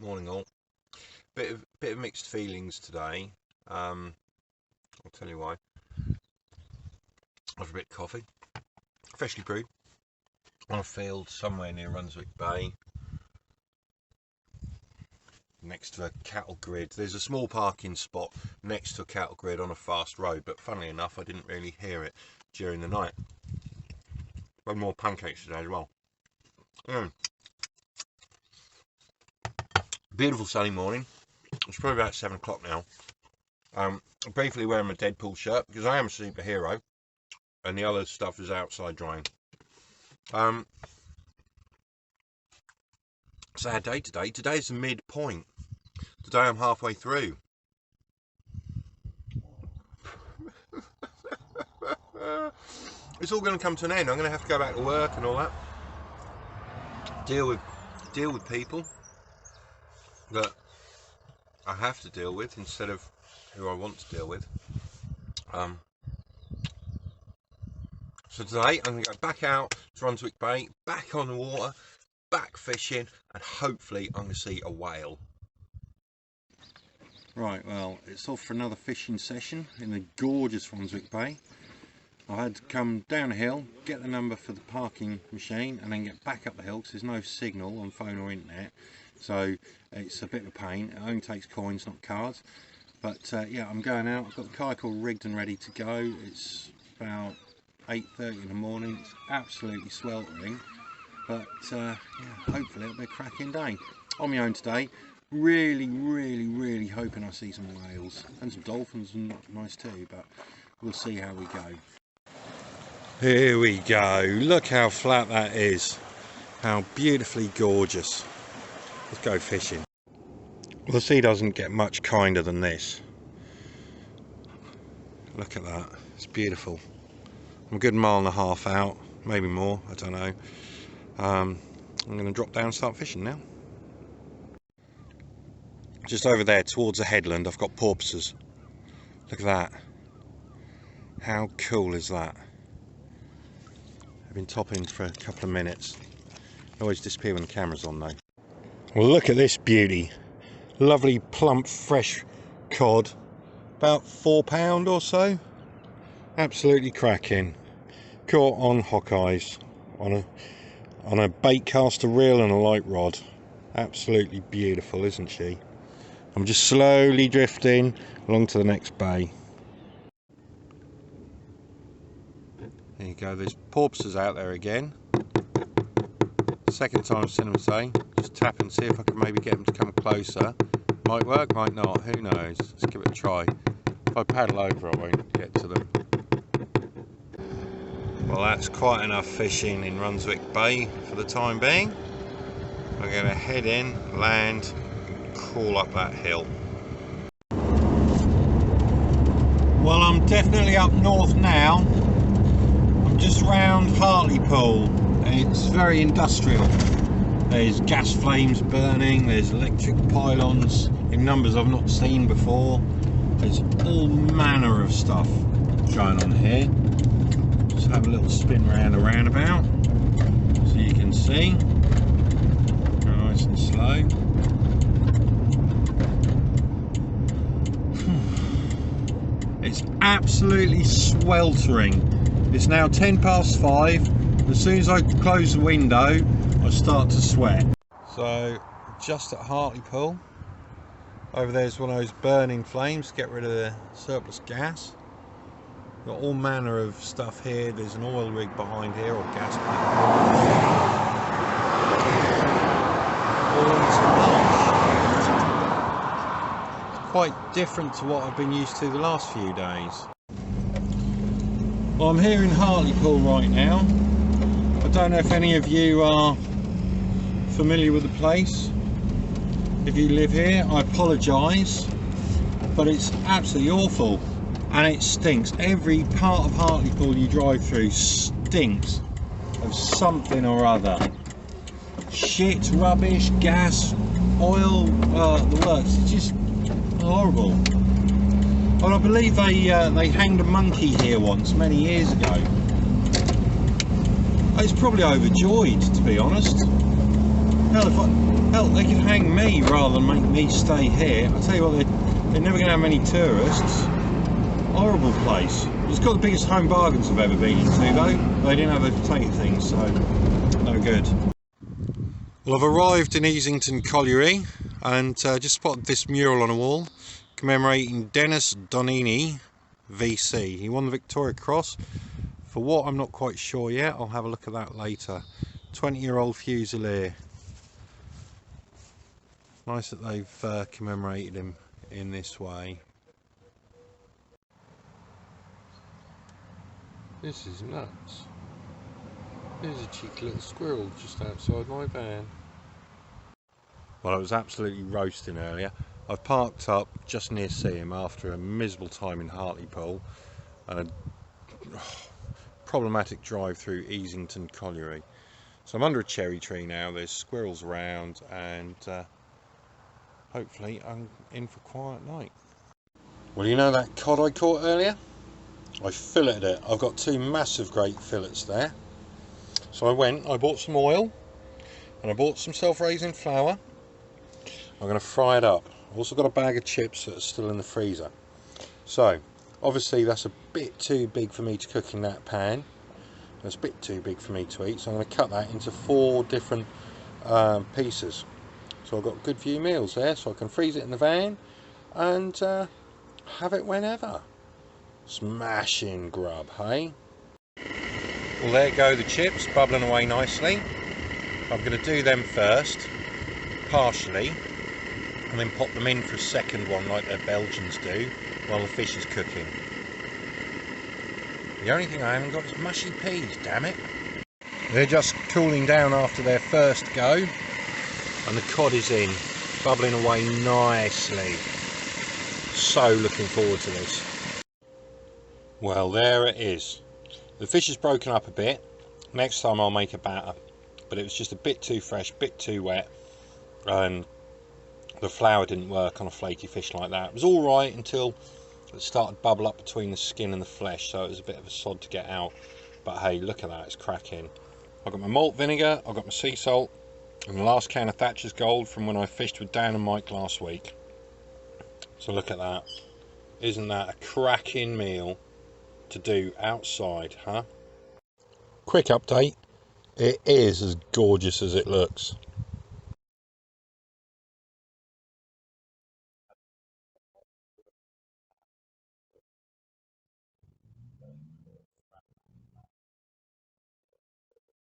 Morning all. Bit of mixed feelings today. I'll tell you why. I've a bit of coffee, freshly brewed, on a field somewhere near Runswick Bay, next to a cattle grid. There's a small parking spot next to a cattle grid on a fast road, but funnily enough I didn't really hear it during the night. Had more pancakes today as well. Beautiful sunny morning. It's probably about 7 o'clock now. I'm briefly wearing my Deadpool shirt because I am a superhero, and the other stuff is outside drying. Sad day today. Today's the midpoint. Today I'm halfway through. It's all going to come to an end. I'm going to have to go back to work and all that. Deal with people that I have to deal with instead of who I want to deal with. So today I'm going to go back out to Runswick Bay, back on the water, back fishing, and hopefully I'm going to see a whale. Right, well, it's off for another fishing session in the gorgeous Runswick Bay. I had to come down a hill, get the number for the parking machine, and then get back up the hill because there's no signal on phone or internet. So it's a bit of a pain. It only takes coins, not cards. But yeah, I'm going out. I've got the kayak all rigged and ready to go. It's about 8:30 in the morning. It's absolutely sweltering. But yeah, hopefully it'll be a cracking day. On my own today. Really hoping I see some whales. And some dolphins and nice too. But we'll see how we go. Here we go. Look how flat that is. How beautifully gorgeous. Let's go fishing. Well, the sea doesn't get much kinder than this. Look at that. It's beautiful. I'm a good mile and a half out, maybe more, I don't know. I'm going to drop down and start fishing now. Just over there towards the headland I've got porpoises. Look at that. How cool is that? I've been topping for a couple of minutes. They always disappear when the camera's on though. Well, look at this beauty. Lovely plump fresh cod, about £4 or so. Absolutely cracking. Caught on Hawkeyes on a bait caster reel and a light rod. Absolutely beautiful, isn't she? I'm just slowly drifting along to the next bay. There you go, there's porpoises out there again. Second time I've seen them today. Just tap and see if I can maybe get them to come closer. Might work, might not, who knows. Let's give it a try. If I paddle over I won't get to them. Well, that's quite enough fishing in Runswick Bay for the time being. I'm going to head in, land, crawl up that hill. Well, I'm definitely up north now. I'm just round Hartlepool. It's very industrial. There's gas flames burning, there's electric pylons in numbers I've not seen before. There's all manner of stuff going on here. Just have a little spin around a roundabout so you can see. Nice and slow. It's absolutely sweltering. It's now 5:10. As soon as I close the window, I start to sweat. So, just at Hartlepool, over there's one of those burning flames to get rid of the surplus gas. Got all manner of stuff here. There's an oil rig behind here, or gas pipe. It's quite different to what I've been used to the last few days. Well, I'm here in Hartlepool right now. I don't know if any of you are familiar with the place. If you live here, I apologise, but it's absolutely awful and it stinks. Every part of Hartlepool you drive through stinks of something or other. Shit, rubbish, gas, oil, the works. It's just horrible. Well, I believe they hanged a monkey here once, many years ago. I was probably overjoyed, to be honest. Hell, they could hang me rather than make me stay here. I tell you what, they're never going to have many tourists. Horrible place. It's got the biggest home bargains I've ever been into though. They didn't have the potato things, so no good. Well, I've arrived in Easington Colliery and just spotted this mural on a wall commemorating Dennis Donini VC. He won the Victoria Cross. For what, I'm not quite sure yet. I'll have a look at that later. 20-year-old Fusilier. Nice that they've commemorated him in this way. This is nuts. There's a cheeky little squirrel just outside my van. Well, I was absolutely roasting earlier. I've parked up just near Seaham after a miserable time in Hartlepool and a problematic drive through Easington Colliery. So I'm under a cherry tree now, there's squirrels around, and hopefully I'm in for a quiet night. Well, you know that cod I caught earlier? I filleted it. I've got two massive great fillets there. So I bought some oil and I bought some self-raising flour. I'm going to fry it up. I've also got a bag of chips that are still in the freezer. So obviously that's a bit too big for me to cook in that pan. It's a bit too big for me to eat, so I'm going to cut that into 4 different pieces. So I've got a good few meals there, so I can freeze it in the van and have it whenever. Smashing grub, hey? Well, there go the chips, bubbling away nicely. I'm going to do them first, partially, and then pop them in for a second one like the Belgians do while the fish is cooking. The only thing I haven't got is mushy peas, damn it. They're just cooling down after their first go, and the cod is in, bubbling away nicely. So looking forward to this. Well, there it is. The fish is broken up a bit. Next time I'll make a batter, but it was just a bit too fresh, bit too wet, and the flour didn't work on a flaky fish like that. It was alright until it started to bubble up between the skin and the flesh, so it was a bit of a sod to get out. But hey, look at that, it's cracking. I've got my malt vinegar, I've got my sea salt, and the last can of Thatcher's Gold from when I fished with Dan and Mike last week. So look at that. Isn't that a cracking meal to do outside, huh? Quick update, it is as gorgeous as it looks.